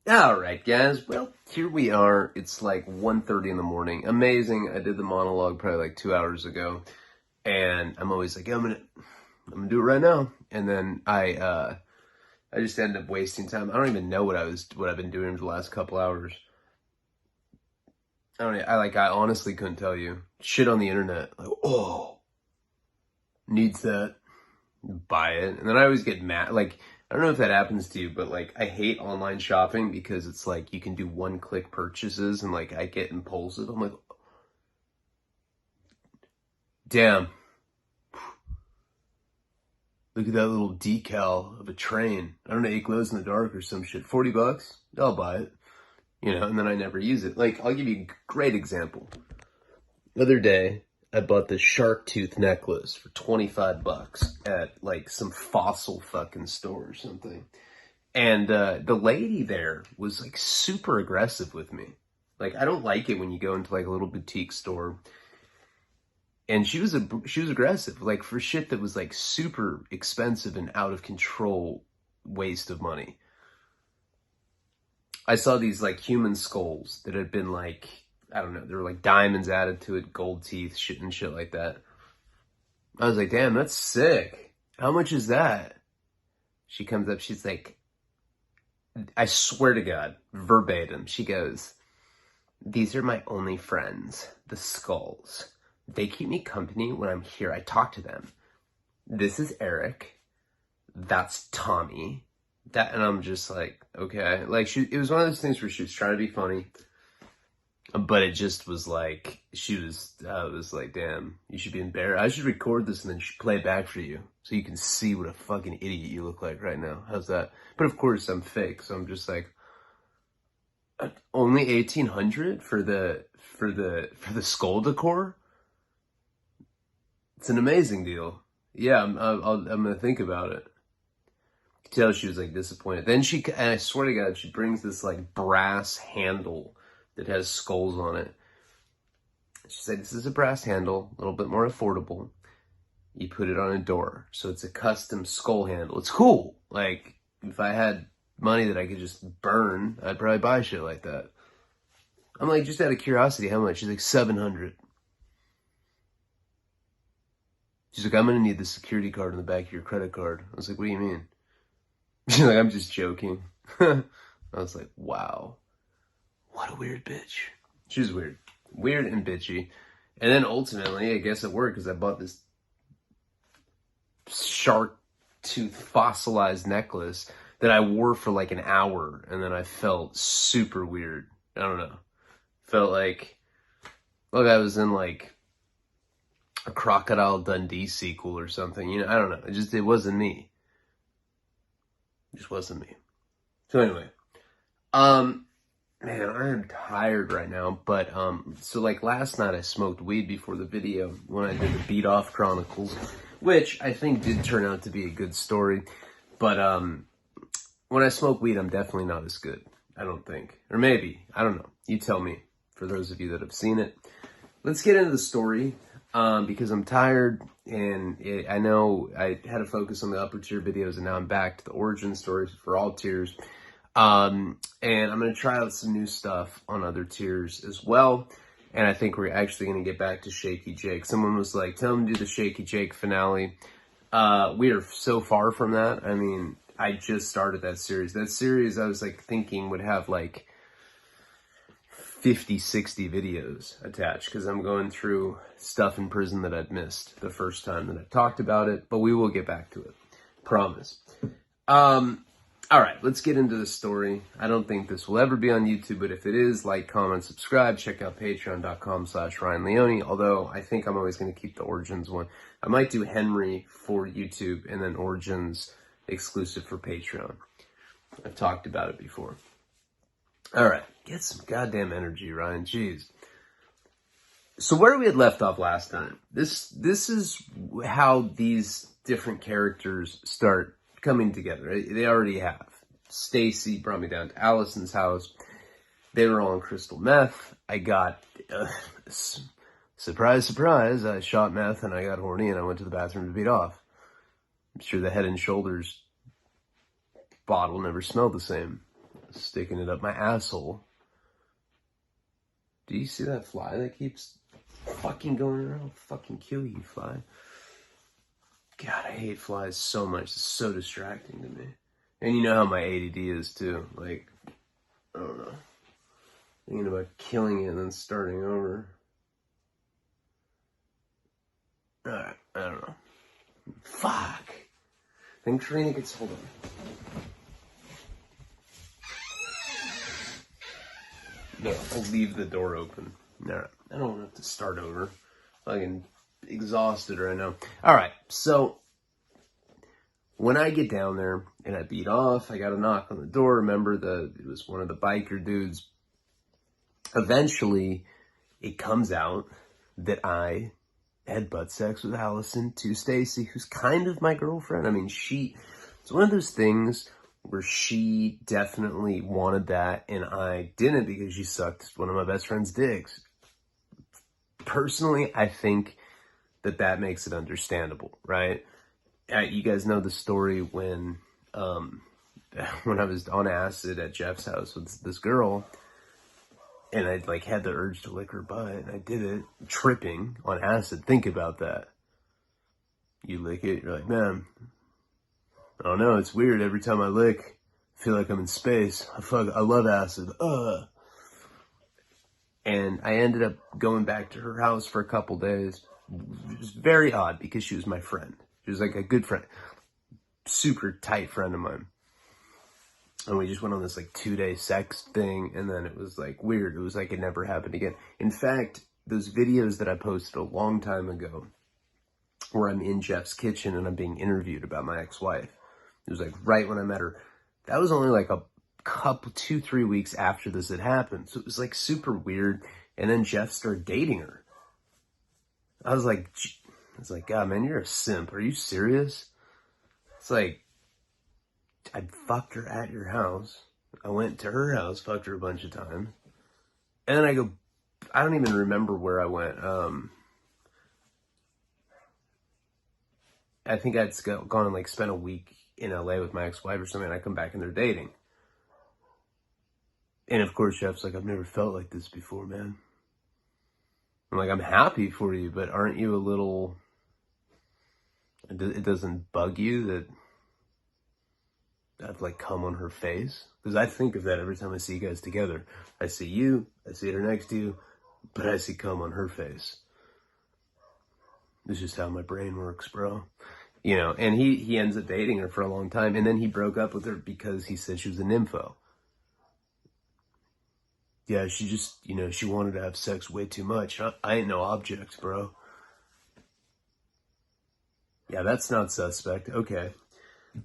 All right, guys. Well, here we are. It's like 1:30 in the morning. Amazing. I did the monologue probably like 2 hours ago, and I'm always like, I'm gonna do it right now. And then I just ended up wasting time. I don't even know what I've been doing for the last couple hours. I honestly couldn't tell you. Shit on the internet. Like, oh, needs that. Buy it. And then I always get mad. Like, I don't know if that happens to you, but like, I hate online shopping because it's like you can do one-click purchases and like I get impulsive. I'm like, damn. Look at that little decal of a train. I don't know, it glows in the dark or some shit. $40? I'll buy it. And then I never use it. Like, I'll give you a great example. The other day, I bought this shark tooth necklace for $25 at like some fossil fucking store or something. And the lady there was like super aggressive with me. Like, I don't like it when you go into like a little boutique store. And she was aggressive, like for shit that was like super expensive and out of control waste of money. I saw these like human skulls that had been like, I don't know, there were like diamonds added to it, gold teeth, shit like that. I was like, damn, that's sick. How much is that? She comes up, she's like, I swear to God, verbatim, she goes, these are my only friends, the skulls. They keep me company when I'm here. I talk to them. This is Eric. That's Tommy. And I'm just like, okay. Like, it was one of those things where she was trying to be funny. But it just was like, I was like, damn, you should be embarrassed. I should record this and then play it back for you so you can see what a fucking idiot you look like right now. How's that? But of course, I'm fake. So I'm just like, only 1,800 for the skull decor? It's an amazing deal. Yeah, I'm gonna think about it. You could tell she was like disappointed. Then and I swear to God, she brings this like brass handle that has skulls on it. She said, this is a brass handle, a little bit more affordable. You put it on a door. So it's a custom skull handle. It's cool. Like, if I had money that I could just burn, I'd probably buy shit like that. I'm like, just out of curiosity, how much? She's like, 700. She's like, I'm going to need the security card on the back of your credit card. I was like, what do you mean? She's like, I'm just joking. I was like, wow. What a weird bitch. She was weird. Weird and bitchy. And then ultimately, I guess it worked because I bought this shark tooth fossilized necklace that I wore for like an hour. And then I felt super weird. I don't know. Felt like I was in like a Crocodile Dundee sequel or something. I don't know. It wasn't me. It just wasn't me. So anyway, man, I am tired right now. But so like last night I smoked weed before the video when I did the Beat Off Chronicles, which I think did turn out to be a good story. But when I smoke weed, I'm definitely not as good. I don't think, or maybe, I don't know. You tell me. For those of you that have seen it, let's get into the story. Because I'm tired and I know I had to focus on the upper tier videos and now I'm back to the origin stories for all tiers. And I'm going to try out some new stuff on other tiers as well. And I think we're actually going to get back to Shaky Jake. Someone was like, tell him to do the Shaky Jake finale. We are so far from that. I mean, I just started that series. That series I was like thinking would have like 50, 60 videos attached because I'm going through stuff in prison that I'd missed the first time that I talked about it, but we will get back to it. Promise. All right, let's get into the story. I don't think this will ever be on YouTube, but if it is, like, comment, subscribe. Check out patreon.com/Ryan Leone, although I think I'm always going to keep the Origins one. I might do Henry for YouTube and then Origins exclusive for Patreon. I've talked about it before. All right, get some goddamn energy, Ryan. Jeez. So where we had left off last time, this is how these different characters start coming together. They already have. Stacy brought me down to Allison's house. They were all on crystal meth. I got, surprise, surprise, I shot meth and I got horny and I went to the bathroom to beat off. I'm sure the Head and Shoulders bottle never smelled the same. sticking it up my asshole. Do you see that fly that keeps fucking going around? I'll fucking kill you, fly. God, I hate flies so much. It's so distracting to me. And you know how my ADD is too. Like, I don't know. Thinking about killing it and then starting over. Alright, I don't know. Fuck. I think Karina gets, hold on. No, I'll leave the door open. No, I don't want to have to start over. Fucking exhausted right now. Alright, so when I get down there and I beat off, I got a knock on the door. Remember, it was one of the biker dudes. Eventually, it comes out that I had butt sex with Allison to Stacy, who's kind of my girlfriend. I mean, it's one of those things where she definitely wanted that and I didn't because she sucked one of my best friend's dicks. Personally, I think that makes it understandable, right? You guys know the story when I was on acid at Jeff's house with this girl, and I like had the urge to lick her butt, and I did it tripping on acid. Think about that. You lick it, you're like, man, I don't know, it's weird. Every time I lick, I feel like I'm in space. I love acid. And I ended up going back to her house for a couple days. It was very odd because she was my friend. She was like a good friend, super tight friend of mine. And we just went on this like 2-day sex thing, and then it was like weird. It was like it never happened again. In fact, those videos that I posted a long time ago where I'm in Jeff's kitchen and I'm being interviewed about my ex-wife. It was like right when I met her. That was only like a couple, 2-3 weeks after this had happened. So it was like super weird. And then Jeff started dating her. I was like, God, man, you're a simp. Are you serious? It's like, I fucked her at your house. I went to her house, fucked her a bunch of times. And then I don't even remember where I went. I think I'd gone and like spent a week in LA with my ex-wife or something, and I come back and they're dating. And of course, Jeff's like, I've never felt like this before, man. I'm like, I'm happy for you, but aren't you a little, it doesn't bug you that I've like come on her face? Because I think of that every time I see you guys together. I see you, I see her next to you, but I see cum on her face. It's just how my brain works, bro. You know, and he ends up dating her for a long time, and then he broke up with her because he said she was a nympho. Yeah, she just, you know, she wanted to have sex way too much. I ain't no object, bro. Yeah, that's not suspect. Okay.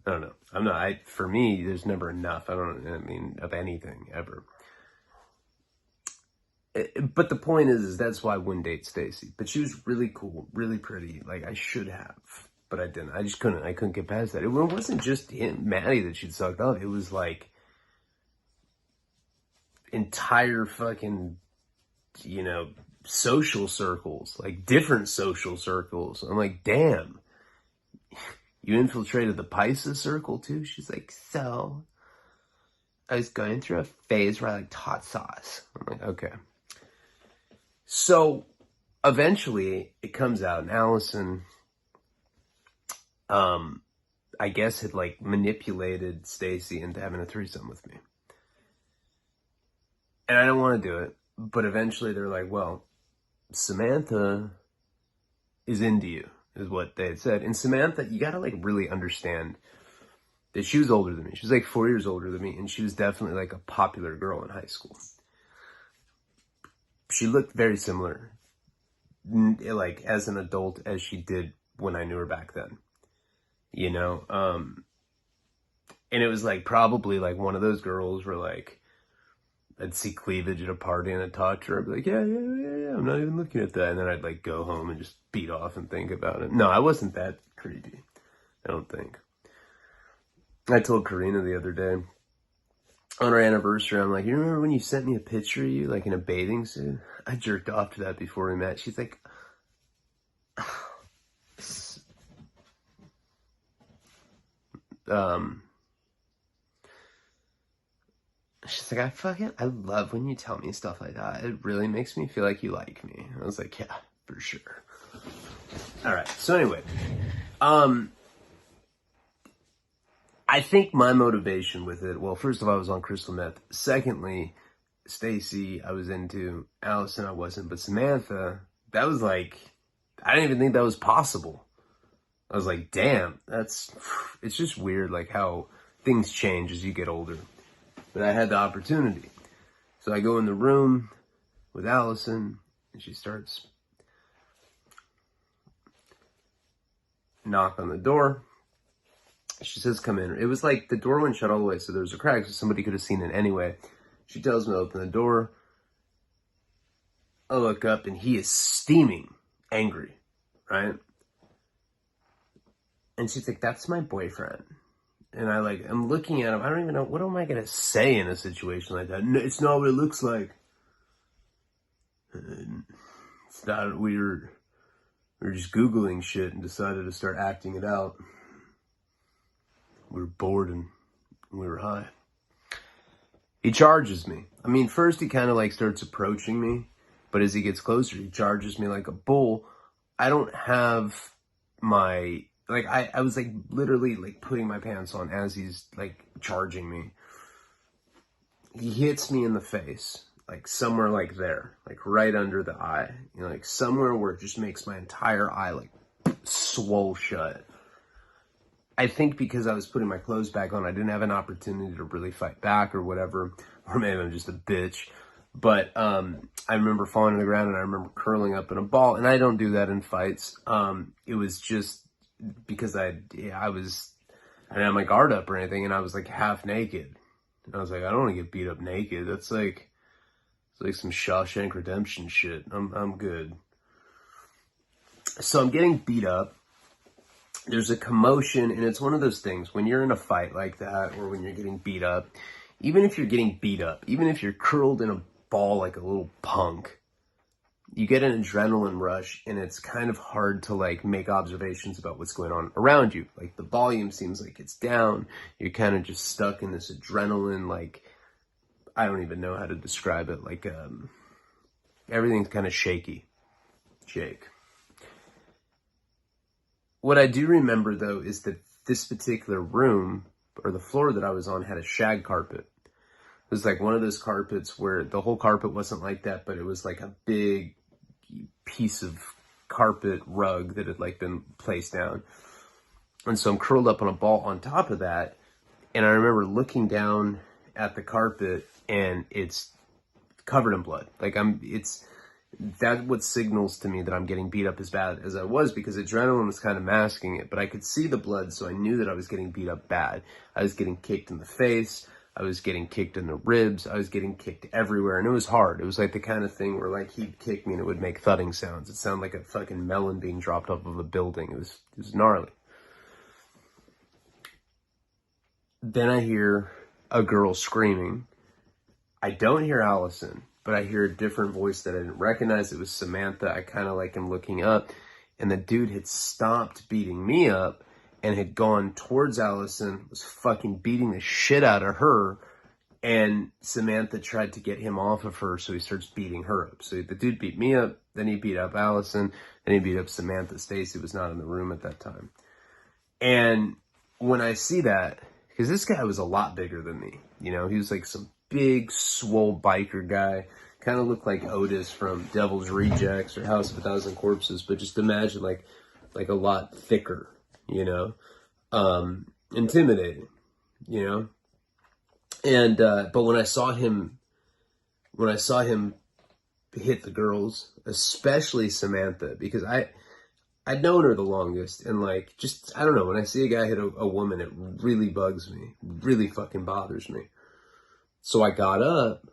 I don't know. For me, there's never enough. Of anything, ever. But the point is that's why I wouldn't date Stacy. But she was really cool, really pretty. Like, I should have, but I didn't. I couldn't get past that. It wasn't just Maddie that she'd sucked up. It was like entire fucking, you know, social circles, like different social circles. I'm like, damn. You infiltrated the Pisces circle too? She's like, so I was going through a phase where I liked hot sauce. I'm like, okay. So eventually it comes out, and Allison, I guess had like manipulated Stacy into having a threesome with me. And I don't want to do it, but eventually they're like, well, Samantha is into you, is what they had said. And Samantha, you gotta like really understand that she was older than me. She was like 4 years older than me, and she was definitely like a popular girl in high school. She looked very similar, like as an adult, as she did when I knew her back then. You know? And it was like probably like one of those girls where like I'd see cleavage at a party and I'd talk to her. I'd be like, yeah, I'm not even looking at that. And then I'd like go home and just beat off and think about it. No, I wasn't that creepy. I don't think. I told Karina the other day on our anniversary, I'm like, you remember when you sent me a picture of you like in a bathing suit? I jerked off to that before we met. She's like, she's like, I love when you tell me stuff like that. It really makes me feel like you like me. I was like, yeah, for sure. All right. So anyway, I think my motivation with it, well, first of all, I was on crystal meth. Secondly, Stacy, I was into. Allison, I wasn't. But Samantha, that was like, I didn't even think that was possible. I was like, damn, it's just weird, like how things change as you get older. But I had the opportunity. So I go in the room with Allison, and she starts knock on the door. She says, come in. It was like the door wouldn't shut all the way, so there was a crack, so somebody could have seen it anyway. She tells me to open the door. I look up, and he is steaming, angry, right? And she's like, that's my boyfriend. And I'm looking at him. I don't even know, what am I going to say in a situation like that? No, it's not what it looks like. It's not, we were just Googling shit and decided to start acting it out. We were bored and we were high. He charges me. I mean, first he kind of like starts approaching me, but as he gets closer, he charges me like a bull. I don't have my, like, I was like literally like putting my pants on as he's like charging me. He hits me in the face, like somewhere like there, like right under the eye, you know, like somewhere where it just makes my entire eye like swole shut. I think because I was putting my clothes back on, I didn't have an opportunity to really fight back or whatever, or maybe I'm just a bitch. But I remember falling on the ground and I remember curling up in a ball, and I don't do that in fights. It was just because I didn't have my guard up or anything, and I was like half naked. And I was like, I don't want to get beat up naked. It's like some Shawshank Redemption shit. I'm good. So I'm getting beat up. There's a commotion, and it's one of those things when you're in a fight like that, or when you're getting beat up, even if you're getting beat up, even if you're curled in a ball like a little punk, you get an adrenaline rush, and it's kind of hard to like make observations about what's going on around you. Like the volume seems like it's down. You're kind of just stuck in this adrenaline, like, I don't even know how to describe it. Like, everything's kind of shaky. Shake. What I do remember, though, is that this particular room, or the floor that I was on, had a shag carpet. It was like one of those carpets where the whole carpet wasn't like that, but it was like a big piece of carpet rug that had like been placed down. And so I'm curled up on a ball on top of that, and I remember looking down at the carpet, and it's covered in blood. Like that's what signals to me that I'm getting beat up as bad as I was, because adrenaline was kind of masking it, but I could see the blood, so I knew that I was getting beat up bad. I was getting kicked in the face. I was getting kicked in the ribs. I was getting kicked everywhere, and it was hard. It was like the kind of thing where like he'd kick me and it would make thudding sounds. It sounded like a fucking melon being dropped off of a building. It was gnarly. Then I hear a girl screaming. I don't hear Allison, but I hear a different voice that I didn't recognize. It was Samantha. I kind of like am looking up, and the dude had stopped beating me up and had gone towards Allison, was fucking beating the shit out of her, and Samantha tried to get him off of her, so he starts beating her up. So the dude beat me up, then he beat up Allison, then he beat up Samantha. Stacy was not in the room at that time. And when I see that, because this guy was a lot bigger than me, you know, he was like some big, swole biker guy. Kind of looked like Otis from Devil's Rejects or House of a Thousand Corpses, but just imagine like a lot thicker, you know, intimidating, you know. And but when I saw him hit the girls, especially Samantha, because I'd known her the longest, and like, just, I don't know, when I see a guy hit a woman, it really bugs me, really fucking bothers me. So I got up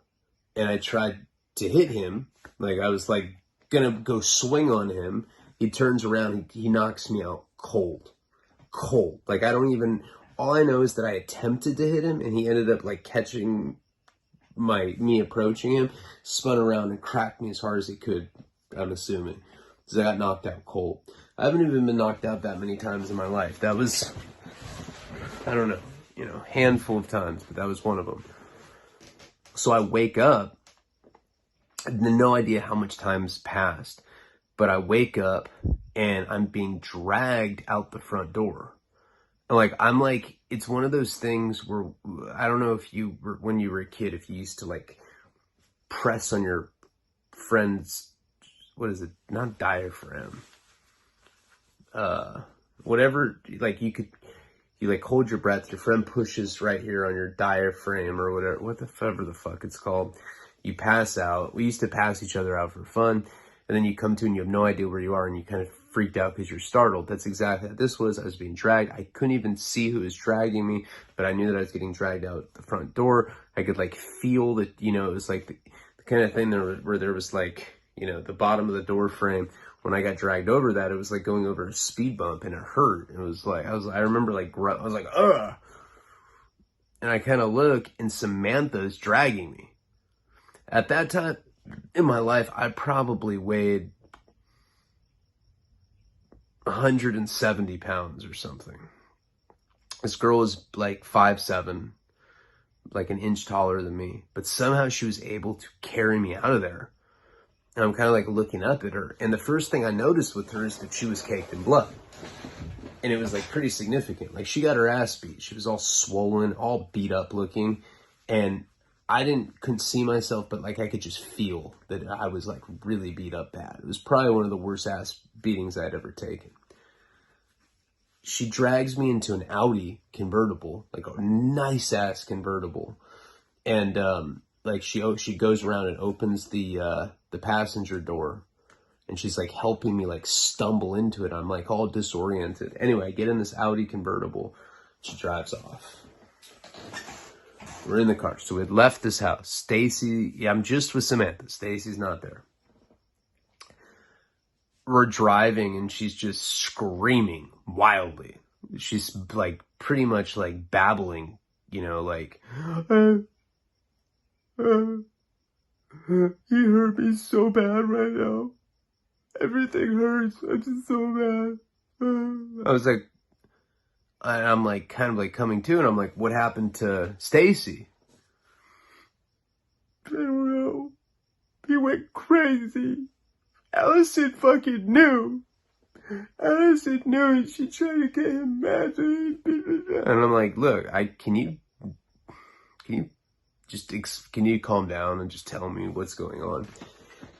and I tried to hit him. Like, I was like gonna go swing on him. He turns around, he knocks me out cold. Like, all I know is that I attempted to hit him, and he ended up like catching me approaching him, spun around and cracked me as hard as he could, I'm assuming, because I got knocked out cold. I haven't even been knocked out that many times in my life. That was, I don't know, you know, handful of times, but that was one of them. So I wake up, I have no idea how much time's passed, but I wake up and I'm being dragged out the front door. And like, I'm like, it's one of those things where, I don't know if you were, when you were a kid, if you used to like press on your friend's, what is it? Not diaphragm. Whatever, like you like hold your breath, your friend pushes right here on your diaphragm or whatever, whatever the fuck it's called. You pass out. We used to pass each other out for fun. And then you come to and you have no idea where you are and you kind of freaked out because you're startled. That's exactly what this was. I was being dragged. I couldn't even see who was dragging me, but I knew that I was getting dragged out the front door. I could like feel that, you know, it was like the kind of thing where there was like, you know, the bottom of the door frame. When I got dragged over that, it was like going over a speed bump and it hurt. It was like, I remember like, I was like, ugh. And I kind of look and Samantha's dragging me. At that time in my life, I probably weighed 170 pounds or something. This girl was like 5'7", like an inch taller than me, but somehow she was able to carry me out of there. And I'm kind of like looking up at her. And the first thing I noticed with her is that she was caked in blood. And it was like pretty significant. Like she got her ass beat. She was all swollen, all beat up looking. And I couldn't see myself, but like I could just feel that I was like really beat up bad. It was probably one of the worst ass beatings I'd ever taken. She drags me into an Audi convertible, like a nice ass convertible. And, like she goes around and opens the passenger door and she's like helping me like stumble into it. I'm like all disoriented. Anyway, I get in this Audi convertible. She drives off. We're in the car. So we had left this house. Stacy, yeah, I'm just with Samantha. Stacy's not there. We're driving and she's just screaming wildly. She's like pretty much like babbling, you know, like, he hurt me so bad right now. Everything hurts. I'm just so bad. I was like, I'm like kind of like coming to, and I'm like, what happened to Stacy? I don't know. He went crazy. Allison fucking knew. Allison knew, and she tried to get him mad. And I'm like, look, can you calm down and just tell me what's going on?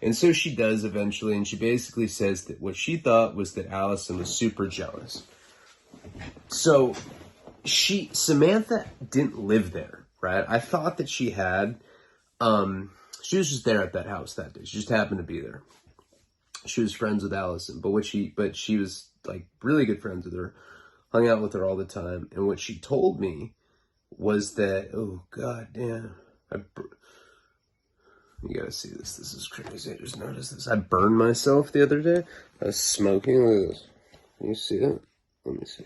And so she does eventually, and she basically says that what she thought was that Allison was super jealous. So Samantha didn't live there, right? I thought that she had, she was just there at that house that day. She just happened to be there. She was friends with Allison, but she was like really good friends with her, hung out with her all the time. And what she told me was that, oh God damn, you gotta see this. This is crazy. I just noticed this. I burned myself the other day. I was smoking. Look at this. Can you see it? Let me see.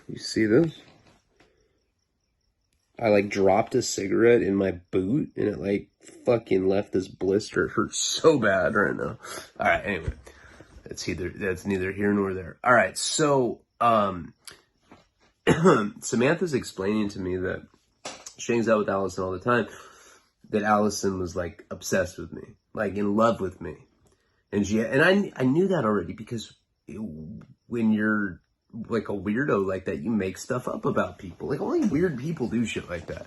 You see this? I like dropped a cigarette in my boot and it like fucking left this blister. It hurts so bad right now. All right, anyway. That's neither here nor there. All right, so Samantha's explaining to me that she hangs out with Allison all the time, that Allison was like obsessed with me, like in love with me. And I knew that already because when you're like a weirdo like that, you make stuff up about people. Like only weird people do shit like that.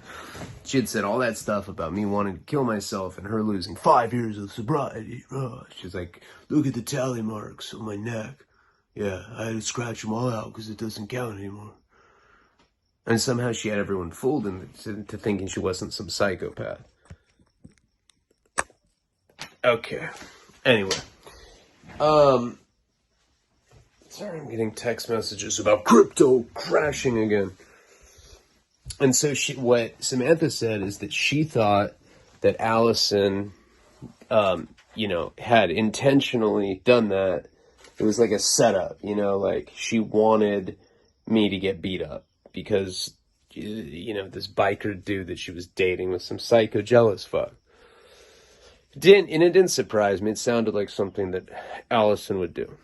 She had said all that stuff about me wanting to kill myself and her losing 5 years of sobriety. She's like, look at the tally marks on my neck. Yeah, I had to scratch them all out because it doesn't count anymore. And somehow she had everyone fooled into thinking she wasn't some psychopath. Okay. Anyway. Sorry, I'm getting text messages about crypto crashing again. And so what Samantha said is that she thought that Allison, had intentionally done that. It was like a setup, like she wanted me to get beat up because, this biker dude that she was dating was some psycho jealous fuck. It didn't surprise me. It sounded like something that Allison would do.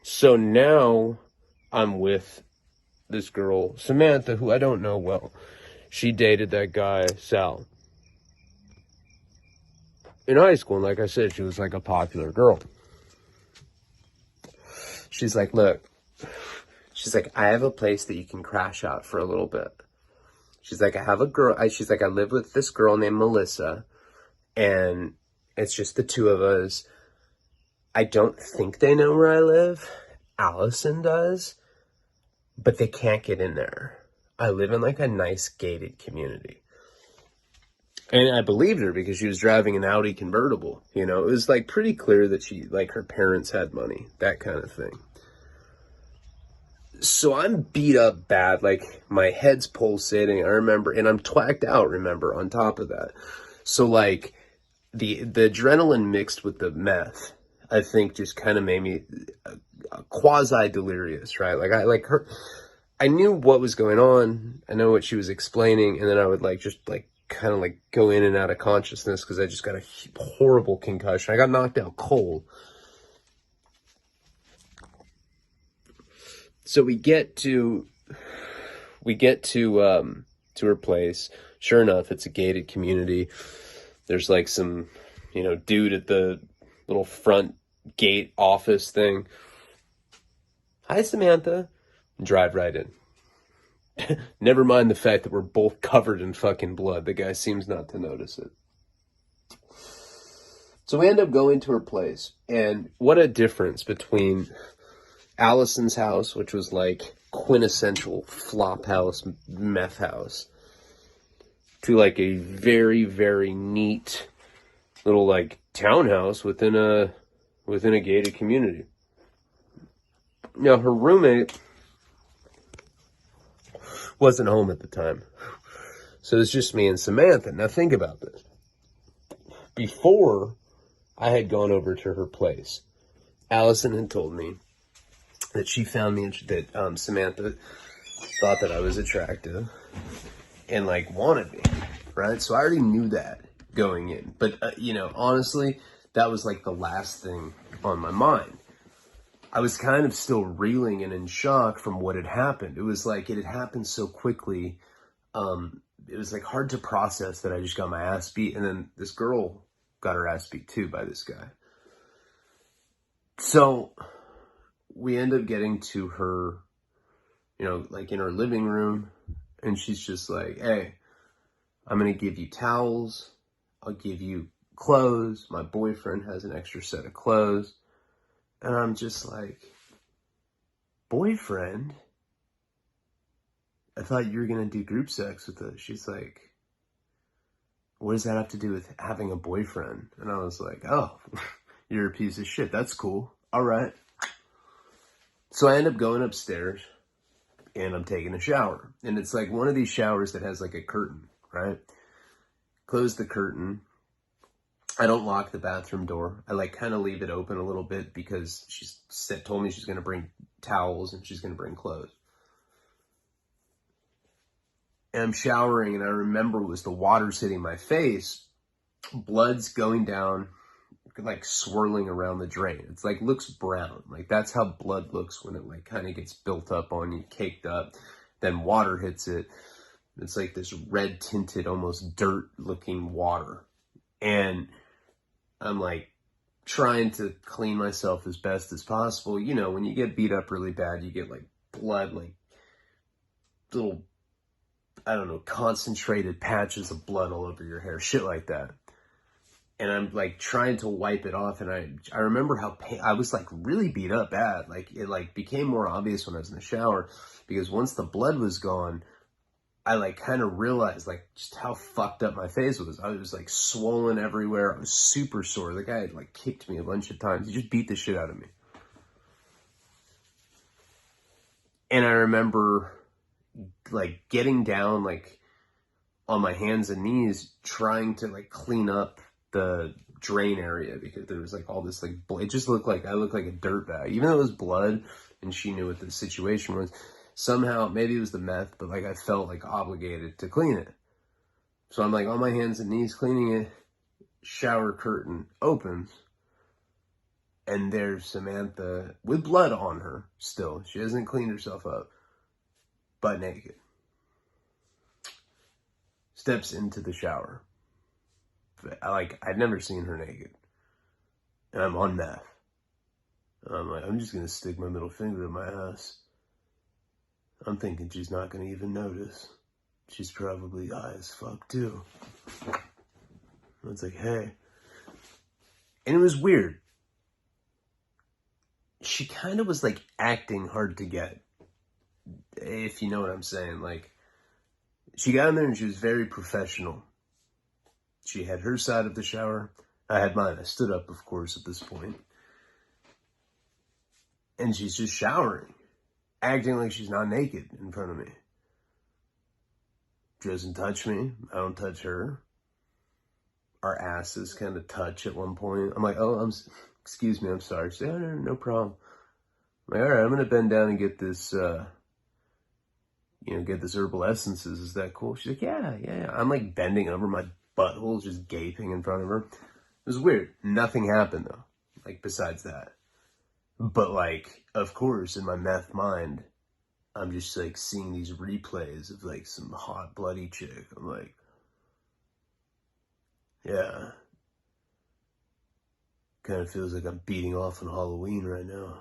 So now I'm with this girl, Samantha, who I don't know well. She dated that guy, Sal, in high school. And like I said, she was like a popular girl. She's like, look, she's like, I have a place that you can crash out for a little bit. She's like, I have a girl. She's like, I live with this girl named Melissa, and it's just the two of us. I don't think they know where I live. Allison does, but they can't get in there. I live in like a nice gated community. And I believed her because she was driving an Audi convertible. You know, it was like pretty clear that she, like, her parents had money, that kind of thing. So I'm beat up bad, like my head's pulsating, I remember, and I'm twacked out, remember, on top of that. So like the adrenaline mixed with the meth, I think just kind of made me quasi delirious, right? I knew what was going on. I know what she was explaining. And then I would like, just like kind of like go in and out of consciousness because I just got a horrible concussion. I got knocked out cold. So we get to her place. Sure enough, it's a gated community. There's like some, you know, dude at the little front gate office thing. Hi, Samantha. Drive right in. Never mind the fact that we're both covered in fucking blood. The guy seems not to notice it. So we end up going to her place. And what a difference between Allison's house, which was like quintessential flop house, meth house, to like a very, very neat little like townhouse within a gated community. Now her roommate wasn't home at the time, so it was just me and Samantha. Now think about this. Before I had gone over to her place, Allison had told me that she found me, that Samantha thought that I was attractive and like wanted me, right? So I already knew that going in, but you know, honestly, that was like the last thing on my mind. I was kind of still reeling and in shock from what had happened. It was like it had happened so quickly. It was like hard to process that I just got my ass beat, and then this girl got her ass beat too by this guy. So we end up getting to her, you know, like in her living room, and she's just like, hey, I'm going to give you towels. I'll give you clothes. My boyfriend has an extra set of clothes. And I'm just like, boyfriend? I thought you were going to do group sex with us. She's like, what does that have to do with having a boyfriend? And I was like, oh, you're a piece of shit. That's cool. All right. So I end up going upstairs and I'm taking a shower. And it's like one of these showers that has like a curtain, right? Close the curtain. I don't lock the bathroom door. I like kind of leave it open a little bit because told me she's going to bring towels and she's going to bring clothes. And I'm showering and I remember it was the water's hitting my face. Blood's going down, like swirling around the drain. It's like looks brown. Like that's how blood looks when it like kind of gets built up on you, caked up. Then water hits it. It's like this red tinted, almost dirt looking water. And I'm like trying to clean myself as best as possible. You know, when you get beat up really bad, you get like blood, like little, I don't know, concentrated patches of blood all over your hair, shit like that. And I'm like trying to wipe it off. And I remember how I was like really beat up bad. Like it like became more obvious when I was in the shower because once the blood was gone, I like kind of realized like just how fucked up my face was. I was like swollen everywhere. I was super sore. The guy had like kicked me a bunch of times. He just beat the shit out of me. And I remember like getting down like on my hands and knees trying to like clean up the drain area because there was like all this like it just looked like I looked like a dirtbag. Even though it was blood and she knew what the situation was. Somehow, maybe it was the meth, but like I felt like obligated to clean it. So I'm like on my hands and knees cleaning it. Shower curtain opens. And there's Samantha with blood on her still. She hasn't cleaned herself up. butt naked. Steps into the shower. I'd never seen her naked. And I'm on meth. And I'm like, I'm just going to stick my middle finger in my ass. I'm thinking she's not going to even notice. She's probably high as fuck too. And it's like, hey. And it was weird. She kind of was like acting hard to get. If you know what I'm saying. Like, she got in there and she was very professional. She had her side of the shower. I had mine. I stood up, of course, at this point. And she's just showering. Acting like she's not naked in front of me. She doesn't touch me. I don't touch her. Our asses kind of touch at one point. I'm like, oh, excuse me, I'm sorry. She's like, oh, no problem. I'm like, all right, I'm going to bend down and get this, get this herbal essences. Is that cool? She's like, yeah. I'm like bending over, my butthole just gaping in front of her. It was weird. Nothing happened though, like besides that. But like, of course, in my meth mind, I'm just like seeing these replays of like some hot bloody chick. I'm like, yeah. Kind of feels like I'm beating off on Halloween right now.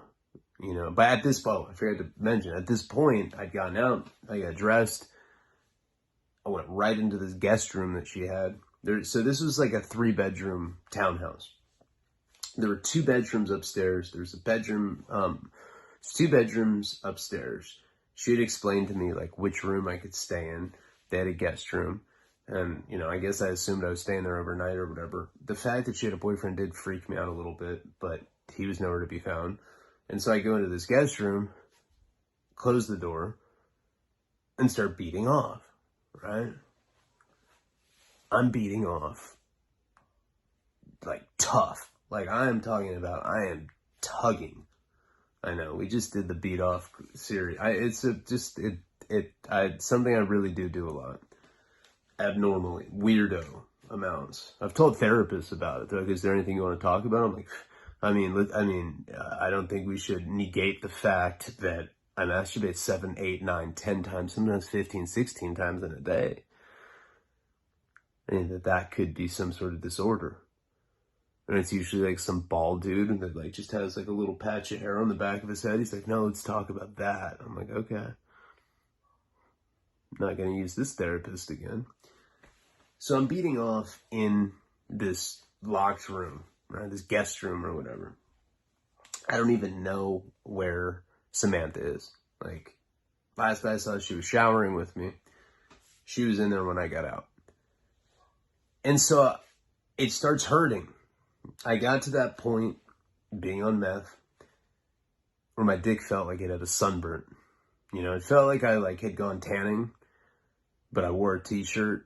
You know, but at this point, I forgot to mention, at this point, I'd gotten out, I got dressed, I went right into this guest room that she had. So this was like a 3-bedroom townhouse. There were 2 bedrooms upstairs. There's a bedroom, 2 bedrooms upstairs. She had explained to me like which room I could stay in. They had a guest room. And, I guess I assumed I was staying there overnight or whatever. The fact that she had a boyfriend did freak me out a little bit, but he was nowhere to be found. And so I go into this guest room, close the door, and start beating off, right? I'm beating off, like, tough. Like, I am talking about, I am tugging. I know, we just did the beat off series. It's something I really do a lot. Abnormally, weirdo amounts. I've told therapists about it. They're like, is there anything you want to talk about? I'm like, I don't think we should negate the fact that I masturbate 7, 8, 9, 10 times, sometimes 15, 16 times in a day. And that could be some sort of disorder. And it's usually like some bald dude that like just has like a little patch of hair on the back of his head. He's like, no, let's talk about that. I'm like, okay. I'm not going to use this therapist again. So I'm beating off in this locked room, right? This guest room or whatever. I don't even know where Samantha is. Like, last I saw, she was showering with me. She was in there when I got out. And so it starts hurting. I got to that point, being on meth, where my dick felt like it had a sunburn. It felt like I had gone tanning, but I wore a t-shirt.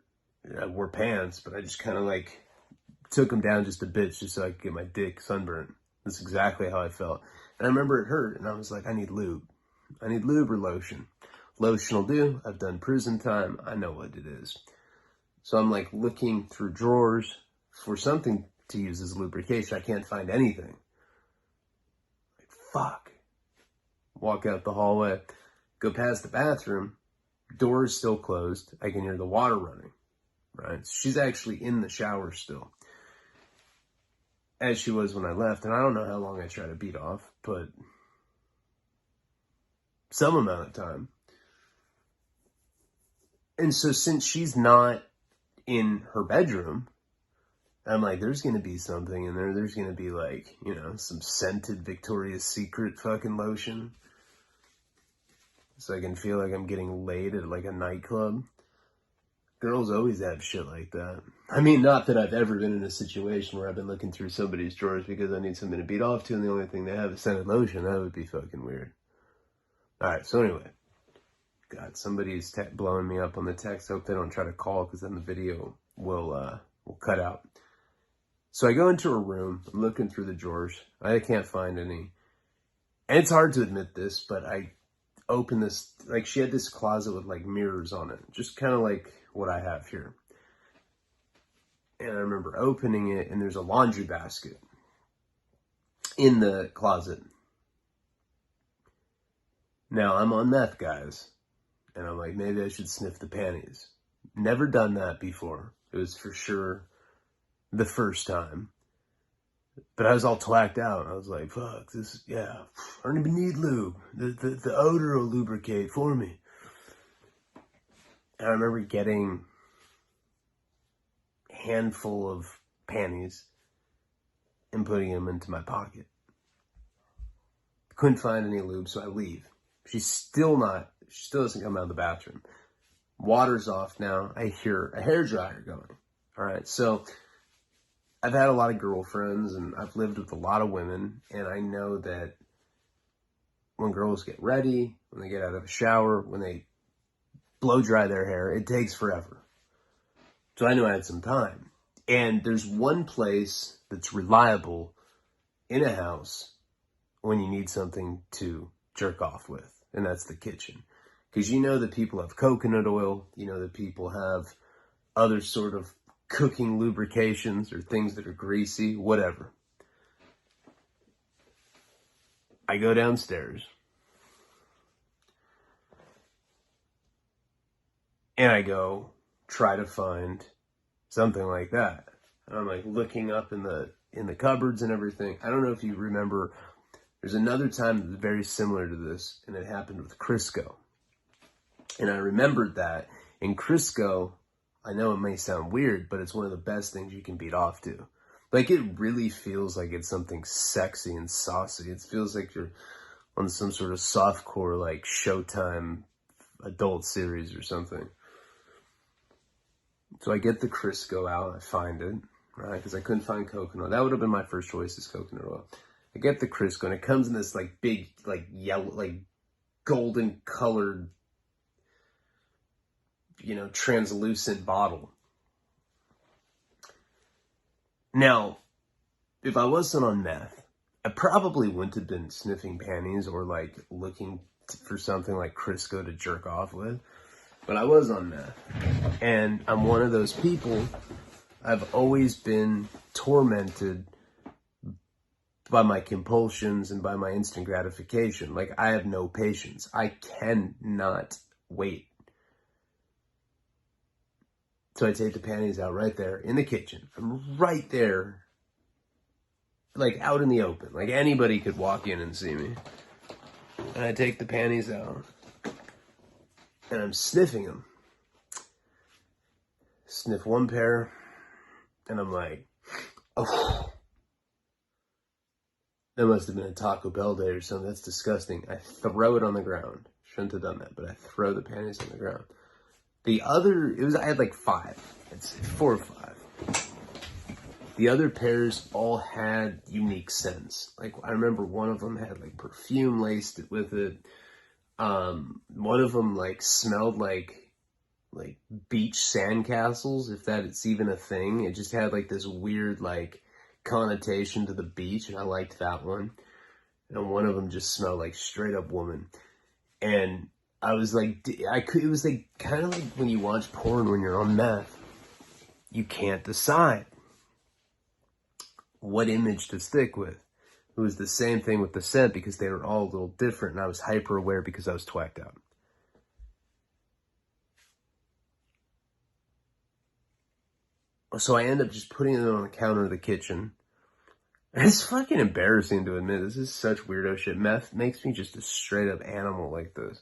I wore pants, but I just kind of took them down just a bit just so I could get my dick sunburned. That's exactly how I felt. And I remember it hurt, and I was like, I need lube. I need lube or lotion. Lotion will do. I've done prison time. I know what it is. So I'm looking through drawers for something to use as lubrication. I can't find anything. Fuck. Walk out the hallway. Go past the bathroom. Door is still closed. I can hear the water running. Right? So she's actually in the shower still. As she was when I left. And I don't know how long I tried to beat off, but some amount of time. And so since she's not in her bedroom, I'm like, there's going to be something in there. There's going to be some scented Victoria's Secret fucking lotion. So I can feel like I'm getting laid at a nightclub. Girls always have shit like that. I mean, not that I've ever been in a situation where I've been looking through somebody's drawers because I need something to beat off to and the only thing they have is scented lotion. That would be fucking weird. Alright, so anyway. God, somebody's blowing me up on the text. Hope they don't try to call because then the video will cut out. So I go into her room. I'm looking through the drawers. I can't find any. And it's hard to admit this, but I open this, she had this closet with mirrors on it. Just kind of like what I have here. And I remember opening it and there's a laundry basket in the closet. Now I'm on meth, guys. And I'm like, maybe I should sniff the panties. Never done that before. It was for sure the first time. But I was all twacked out. I was like, fuck, this, yeah, I don't even need lube. The odor will lubricate for me. And I remember getting a handful of panties and putting them into my pocket. Couldn't find any lube, so I leave. She still doesn't come out of the bathroom. Water's off now. I hear a hairdryer going. All right, so I've had a lot of girlfriends and I've lived with a lot of women, and I know that when girls get ready, when they get out of the shower, when they blow dry their hair, it takes forever. So I knew I had some time. And there's one place that's reliable in a house when you need something to jerk off with, and that's the kitchen. Because you know that people have coconut oil, you know that people have other sort of cooking lubrications or things that are greasy, whatever. I go downstairs and I go try to find something like that. And I'm like looking up in the cupboards and everything. I don't know if you remember, there's another time that was very similar to this, and it happened with Crisco. And I remembered that in Crisco, I know it may sound weird, but it's one of the best things you can beat off to. Like, it really feels like it's something sexy and saucy. It feels like you're on some sort of softcore, like, Showtime adult series or something. So I get the Crisco out, I find it, right? Because I couldn't find coconut. That would have been my first choice, is coconut oil. I get the Crisco, and it comes in this, like, big, like, yellow, like, golden colored, you know, translucent bottle. Now, if I wasn't on meth, I probably wouldn't have been sniffing panties or, like, looking for something like Crisco to jerk off with. But I was on meth. And I'm one of those people, I've always been tormented by my compulsions and by my instant gratification. Like, I have no patience. I cannot wait. So I take the panties out right there in the kitchen. I'm right there, like out in the open. Like anybody could walk in and see me. And I take the panties out and I'm sniffing them. Sniff one pair and I'm like, oh, that must have been a Taco Bell day or something. That's disgusting. I throw it on the ground. Shouldn't have done that, but I throw the panties on the ground. The other, I had like 5. It's 4 or 5. The other pairs all had unique scents. Like, I remember one of them had like perfume laced with it. One of them like smelled like beach sandcastles, if that's even a thing. It just had like this weird like connotation to the beach, and I liked that one. And one of them just smelled like straight up woman. And I was like, it was like kind of like when you watch porn when you're on meth. You can't decide what image to stick with. It was the same thing with the scent because they were all a little different, and I was hyper aware because I was twacked out. So I end up just putting it on the counter of the kitchen. And it's fucking embarrassing to admit. This is such weirdo shit. Meth makes me just a straight up animal like this.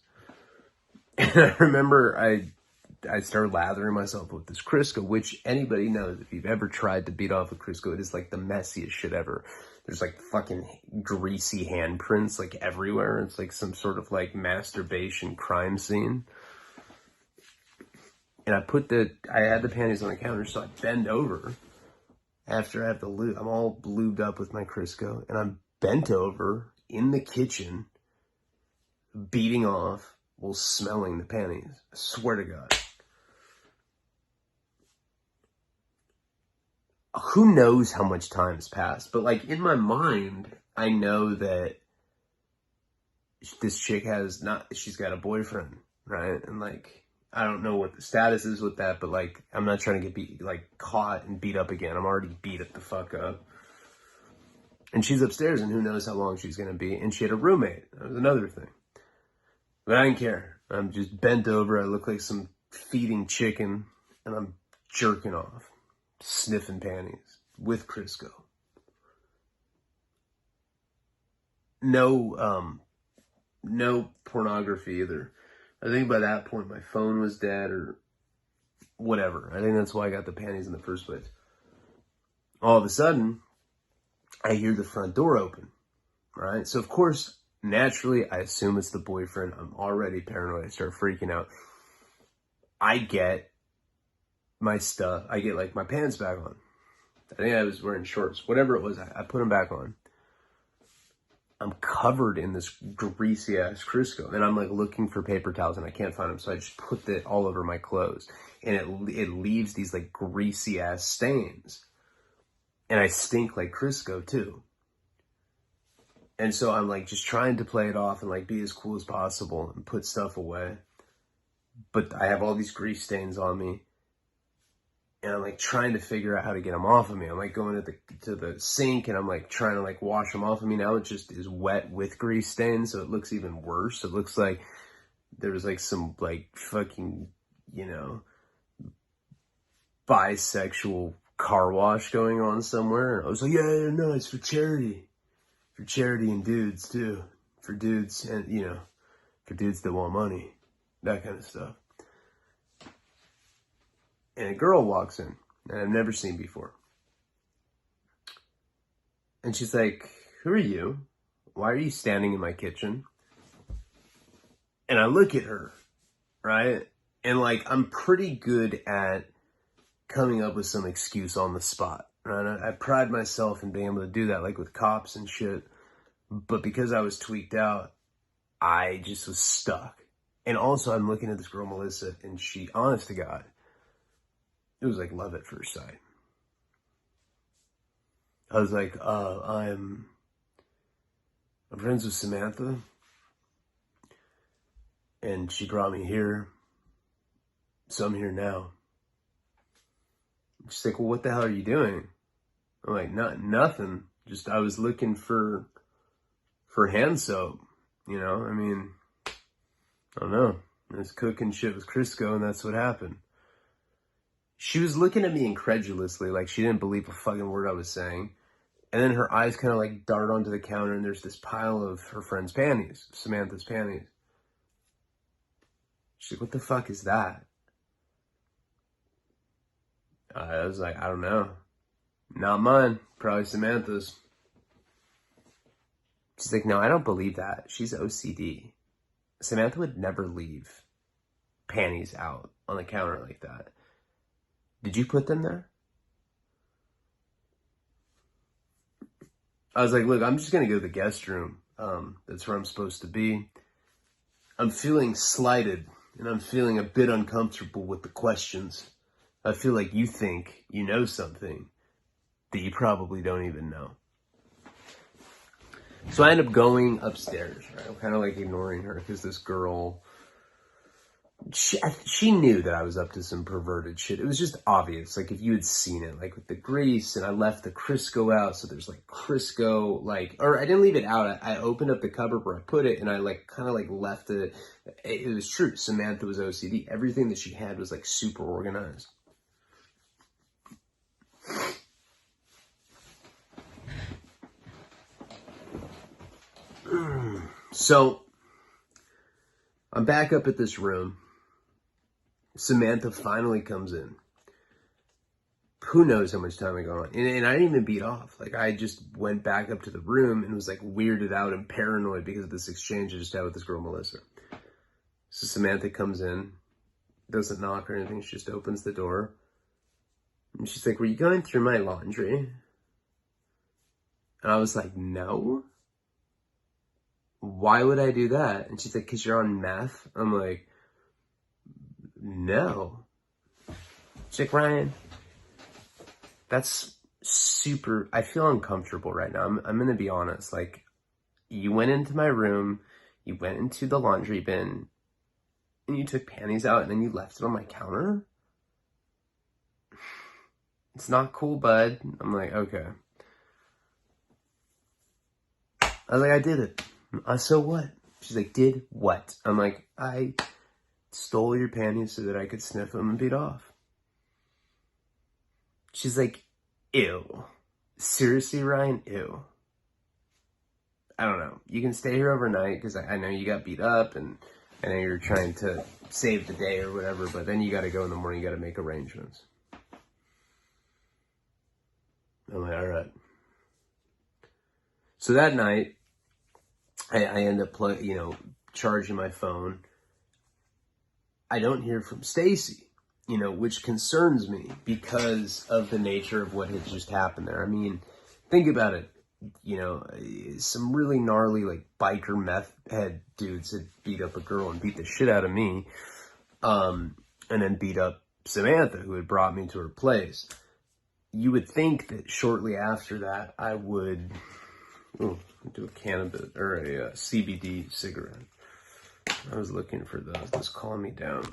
And I remember I started lathering myself with this Crisco, which anybody knows, if you've ever tried to beat off with Crisco, it is like the messiest shit ever. There's like fucking greasy handprints like everywhere. It's like some sort of like masturbation crime scene. And I had the panties on the counter, so I bend over after I have the lube. I'm all lubed up with my Crisco, and I'm bent over in the kitchen, beating off while smelling the panties. I swear to God. Who knows how much time has passed, but like in my mind, I know that this chick she's got a boyfriend, right? And like, I don't know what the status is with that, but like, I'm not trying to get caught and beat up again. I'm already beat the fuck up. And she's upstairs, and who knows how long she's going to be. And she had a roommate. That was another thing. But I didn't care. I'm just bent over. I look like some feeding chicken, and I'm jerking off, sniffing panties with Crisco. No pornography either. I think by that point my phone was dead or whatever. I think that's why I got the panties in the first place. All of a sudden, I hear the front door open, right? So of course, naturally, I assume it's the boyfriend. I'm already paranoid. I start freaking out. I get my stuff. I get like my pants back on. I think I was wearing shorts. Whatever it was, I put them back on. I'm covered in this greasy ass Crisco, and I'm like looking for paper towels and I can't find them. So I just put it all over my clothes, and it leaves these like greasy ass stains, and I stink like Crisco too. And so I'm like just trying to play it off and like be as cool as possible and put stuff away. But I have all these grease stains on me, and I'm like trying to figure out how to get them off of me. I'm like going to the sink, and I'm like trying to like wash them off of me. Now it just is wet with grease stains, so it looks even worse. It looks like there was like some like fucking, you know, bisexual car wash going on somewhere. And I was like, yeah, no, it's for charity. For charity and dudes too. For dudes and, you know, for dudes that want money. That kind of stuff. And a girl walks in that I've never seen before. And she's like, who are you? Why are you standing in my kitchen? And I look at her, right? And like, I'm pretty good at coming up with some excuse on the spot, right? I pride myself in being able to do that, like with cops and shit. But because I was tweaked out, I just was stuck. And also I'm looking at this girl, Melissa, and she, honest to God, it was like love at first sight. I was like, I'm friends with Samantha, and she brought me here, so I'm here now. She's like, well, what the hell are you doing? I'm like, nothing. Just I was looking for hand soap, you know? I mean, I don't know. I was cooking shit with Crisco, and that's what happened. She was looking at me incredulously, like she didn't believe a fucking word I was saying. And then her eyes kind of like dart onto the counter, and there's this pile of her friend's panties, Samantha's panties. She's like, what the fuck is that? I was like, I don't know. Not mine. Probably Samantha's. She's like, no, I don't believe that. She's OCD. Samantha would never leave panties out on the counter like that. Did you put them there? I was like, look, I'm just going to go to the guest room. That's where I'm supposed to be. I'm feeling slighted, and I'm feeling a bit uncomfortable with the questions. I feel like you think you know something that you probably don't even know. So I end up going upstairs, right? I'm kind of like ignoring her because this girl, she knew that I was up to some perverted shit. It was just obvious. Like if you had seen it, like with the grease, and I left the Crisco out. So there's like Crisco, like, or I didn't leave it out. I opened up the cupboard where I put it, and I like kind of like left it. It was true. Samantha was OCD. Everything that she had was like super organized. So I'm back up at this room. Samantha finally comes in. Who knows how much time I go on. And I didn't even beat off. Like I just went back up to the room and was like weirded out and paranoid because of this exchange I just had with this girl, Melissa. So Samantha comes in, doesn't knock or anything. She just opens the door. And she's like, were you going through my laundry? And I was like, no. Why would I do that? And she's like, because you're on meth. I'm like, no. She's like, Ryan, that's super, I feel uncomfortable right now. I'm going to be honest. Like, you went into my room, you went into the laundry bin, and you took panties out, and then you left it on my counter? It's not cool, bud. I'm like, okay. I was like, I did it. So what? She's like, did what? I'm like, I stole your panties so that I could sniff them and beat off. She's like, ew. Seriously, Ryan? Ew. I don't know. You can stay here overnight because I know you got beat up and I know you're trying to save the day or whatever, but then you got to go in the morning, you got to make arrangements. I'm like, all right. So that night, I end up charging my phone. I don't hear from Stacy, which concerns me because of the nature of what had just happened there. I mean, think about it. Some really gnarly, like, biker meth head dudes had beat up a girl and beat the shit out of me, and then beat up Samantha, who had brought me to her place. You would think that shortly after that, I would do a cannabis or a CBD cigarette. I was looking for those. Just calm me down.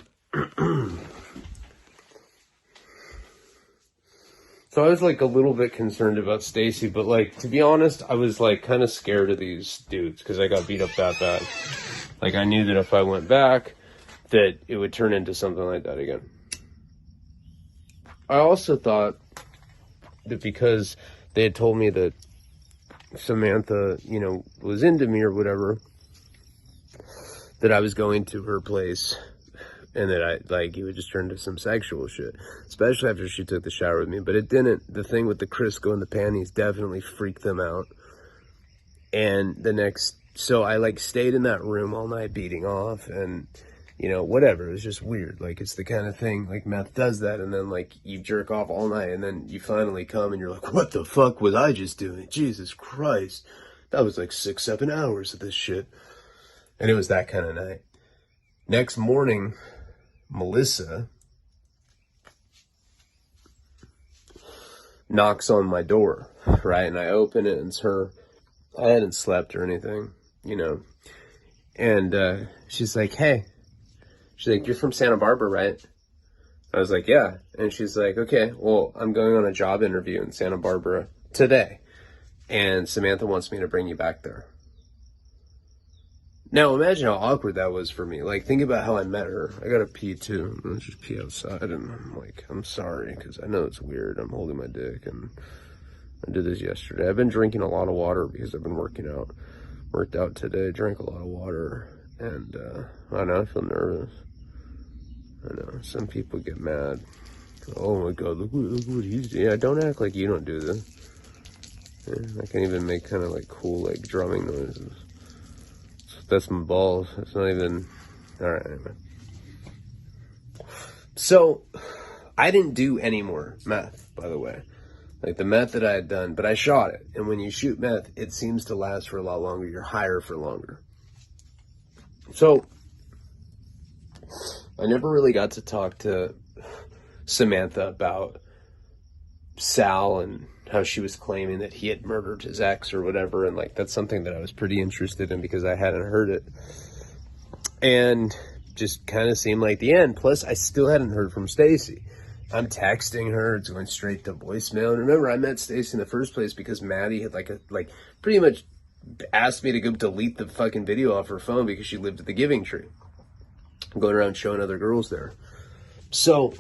So I was like a little bit concerned about Stacy, but like, to be honest, I was like kind of scared of these dudes because I got beat up that bad. Like, I knew that if I went back, that it would turn into something like that again. I also thought that because they had told me that Samantha, was into me or whatever, that I was going to her place and that it would just turn to some sexual shit, especially after she took the shower with me. But it didn't. The thing with the Crisco and the panties definitely freaked them out. And so I stayed in that room all night beating off and, whatever. It was just weird. Like, it's the kind of thing, like, meth does that. And then, like, you jerk off all night and then you finally come and you're like, what the fuck was I just doing? Jesus Christ. That was like 6-7 hours of this shit. And it was that kind of night. Next morning, Melissa knocks on my door, right? And I open it and it's her. I hadn't slept or anything, And she's like, hey. She's like, you're from Santa Barbara, right? I was like, yeah. And she's like, okay, well, I'm going on a job interview in Santa Barbara today. And Samantha wants me to bring you back there. Now, imagine how awkward that was for me. Like, think about how I met her. I got to pee, too. Let's just pee outside. And I'm like, I'm sorry, because I know it's weird. I'm holding my dick, and I did this yesterday. I've been drinking a lot of water because I've been working out. Worked out today, drank a lot of water, and I don't know, I feel nervous. I know, some people get mad. Oh my God, look what he's doing. Yeah, don't act like you don't do this. Yeah, I can even make kind of like cool, like, drumming noises. That's my balls. It's not even... Alright, anyway. So, I didn't do any more meth, by the way. Like, the meth that I had done, but I shot it. And when you shoot meth, it seems to last for a lot longer. You're higher for longer. So, I never really got to talk to Samantha about Sal and how she was claiming that he had murdered his ex or whatever. And, like, that's something that I was pretty interested in because I hadn't heard it. And just kind of seemed like the end. Plus, I still hadn't heard from Stacy. I'm texting her. It's going straight to voicemail. And remember, I met Stacy in the first place because Maddie had, pretty much asked me to go delete the fucking video off her phone because she lived at the Giving Tree. Going around showing other girls there. So,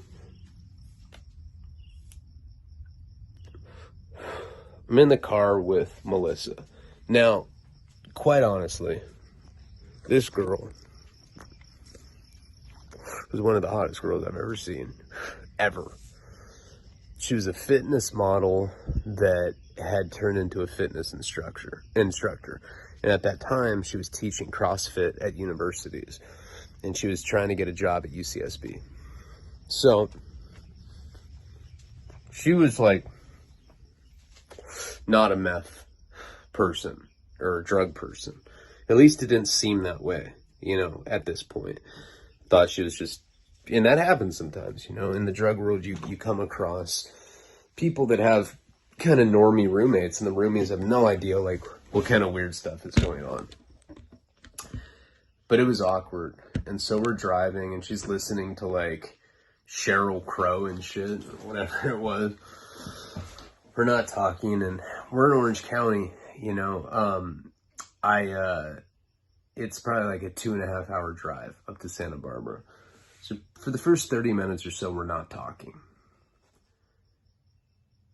I'm in the car with Melissa. Now, quite honestly, this girl was one of the hottest girls I've ever seen. Ever. She was a fitness model that had turned into a fitness instructor. And at that time, she was teaching CrossFit at universities. And she was trying to get a job at UCSB. So, she was like, not a meth person or a drug person. At least it didn't seem that way, at this point. Thought she was just, and that happens sometimes, in the drug world, you come across people that have kind of normie roommates, and the roomies have no idea, like, what kind of weird stuff is going on. But it was awkward. And so we're driving, and she's listening to, like, Sheryl Crow and shit, whatever it was. We're not talking, and we're in Orange County, it's probably like a 2.5 hour drive up to Santa Barbara. So for the first 30 minutes or so, we're not talking.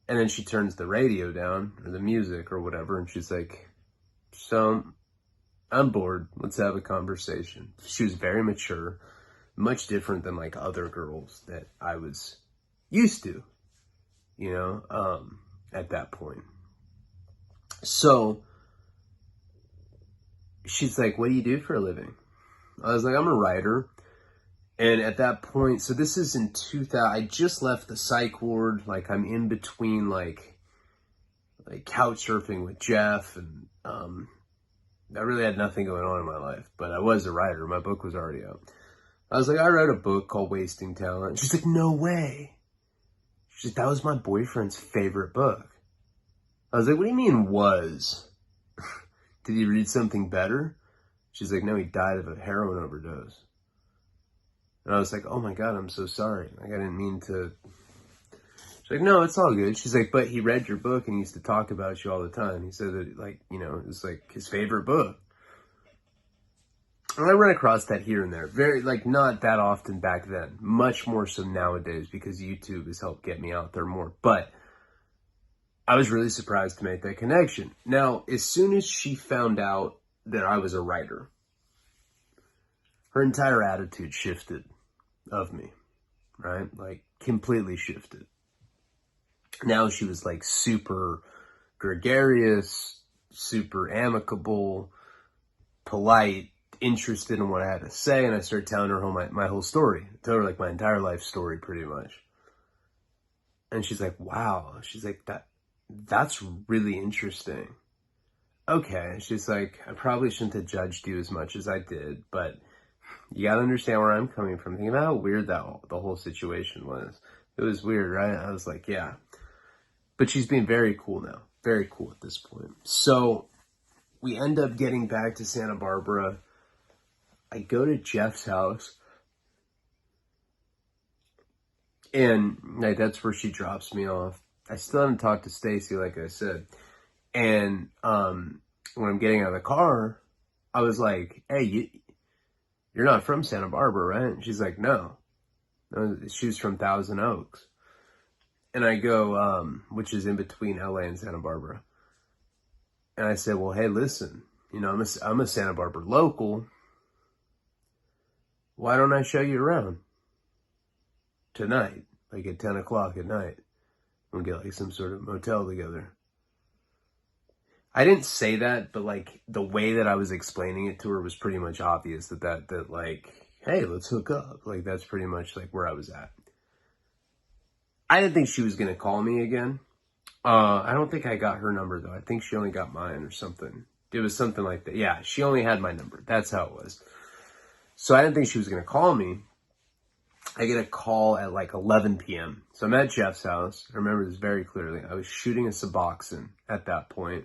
And then she turns the radio down, or the music or whatever, and she's like, so I'm bored. Let's have a conversation. She was very mature, much different than like other girls that I was used to, you know, at that point. So she's like, what do you do for a living? I was like, I'm a writer. And at that point, so this is in 2000, I just left the psych ward. Like I'm in between like couch surfing with Jeff, and I really had nothing going on in my life, but I was a writer. My book was already out. I was like, I wrote a book called Wasting Talent. She's like, no way. She's like, that was my boyfriend's favorite book. I was like, what do you mean was? Did he read something better? She's like, no, he died of a heroin overdose. And I was like, oh my God, I'm so sorry. Like, I didn't mean to. She's like, no, it's all good. She's like, but he read your book and he used to talk about you all the time. He said that, like, you know, it was like his favorite book. And I run across that here and there. Very, like, not that often back then. Much more so nowadays because YouTube has helped get me out there more. But I was really surprised to make that connection. Now, as soon as she found out that I was a writer, her entire attitude shifted of me, right? Like, completely shifted. Now she was, like, super gregarious, super amicable, polite, interested in what I had to say, and I started telling her my whole story. I told her, like, my entire life story, pretty much. And she's like, wow. She's like, that's really interesting. Okay. She's like, I probably shouldn't have judged you as much as I did, but you gotta understand where I'm coming from. Think about how weird the whole situation was. It was weird, right? I was like, yeah. But she's being very cool now. Very cool at this point. So we end up getting back to Santa Barbara. I go to Jeff's house. And like, that's where she drops me off. I still haven't talked to Stacy, like I said. And when I'm getting out of the car, I was like, hey, you're not from Santa Barbara, right? And she's like, no. She was from Thousand Oaks. And I go, which is in between LA and Santa Barbara. And I said, well, hey, listen, you know, I'm a Santa Barbara local. Why don't I show you around tonight, like at 10 o'clock at night? We'll get like some sort of motel together. I didn't say that, but like the way that I was explaining it to her was pretty much obvious that like, hey, let's hook up. Like, that's pretty much like where I was at. I didn't think she was going to call me again. I don't think I got her number though. I think she only got mine or something. It was something like that. Yeah, she only had my number. That's how it was. So I didn't think she was going to call me. I get a call at like 11 p.m. So I'm at Jeff's house. I remember this very clearly. I was shooting a Suboxone at that point.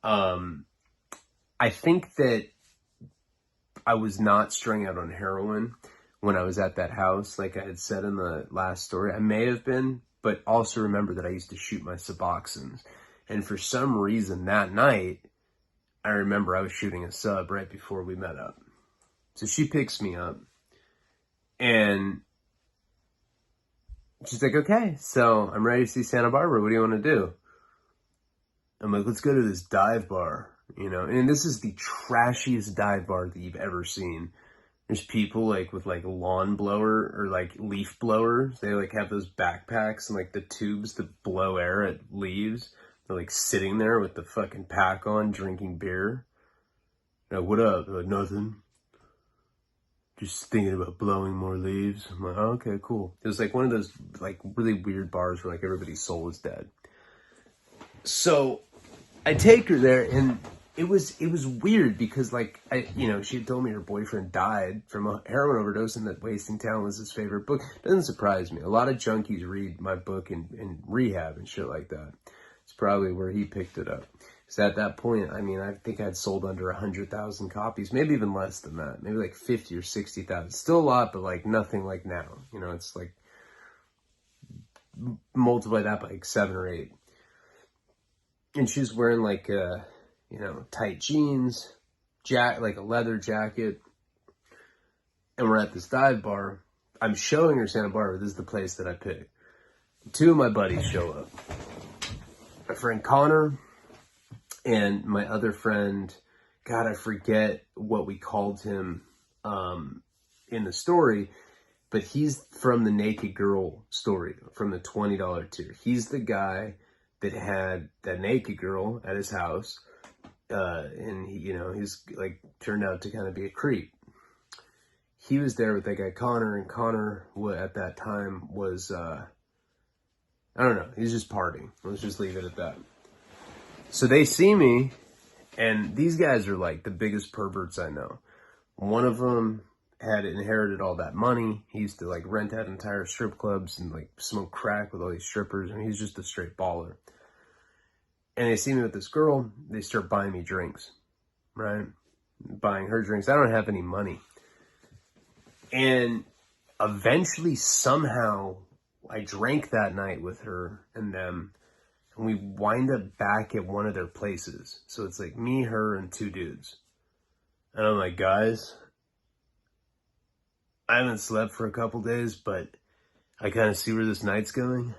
I think that I was not strung out on heroin when I was at that house, like I had said in the last story. I may have been, but also remember that I used to shoot my Suboxones. And for some reason that night, I remember I was shooting a sub right before we met up. So she picks me up and she's like, okay, so I'm ready to see Santa Barbara. What do you want to do? I'm like, let's go to this dive bar, you know, and this is the trashiest dive bar that you've ever seen. There's people like with like lawn blower or like leaf blowers. They like have those backpacks and like the tubes that blow air at leaves. They're like sitting there with the fucking pack on, drinking beer. Now, what up? They're like, nothing. Just thinking about blowing more leaves. I'm like, oh, okay, cool. It was like one of those like really weird bars where like everybody's soul is dead. So I take her there, and it was weird because like she had told me her boyfriend died from a heroin overdose and that Wasting Talent was his favorite book. It doesn't surprise me. A lot of junkies read my book in rehab and shit like that. It's probably where he picked it up. So at that point, I mean, I think I'd sold under 100,000 copies, maybe even less than that, maybe like 50 or 60,000. Still a lot, but like nothing like now. You know, it's like multiply that by like 7 or 8. And she's wearing like tight jeans, like a leather jacket. And we're at this dive bar. I'm showing her Santa Barbara. This is the place that I picked. 2 of my buddies show up. My friend Connor and my other friend, God, I forget what we called him in the story, but he's from the Naked Girl story, from the $20 tier. He's the guy that had that naked girl at his house, and he, you know, he's like turned out to kind of be a creep. He was there with that guy Connor, and Connor at that time was, I don't know, he's just partying. Let's just leave it at that. So they see me, and these guys are like the biggest perverts I know. One of them had inherited all that money. He used to like rent out entire strip clubs and like smoke crack with all these strippers, and he's just a straight baller. And they see me with this girl, they start buying me drinks, right? Buying her drinks. I don't have any money. And eventually, somehow, I drank that night with her and them, and we wind up back at one of their places. So it's like me, her, and 2 dudes. And I'm like, guys, I haven't slept for a couple days, but I kind of see where this night's going.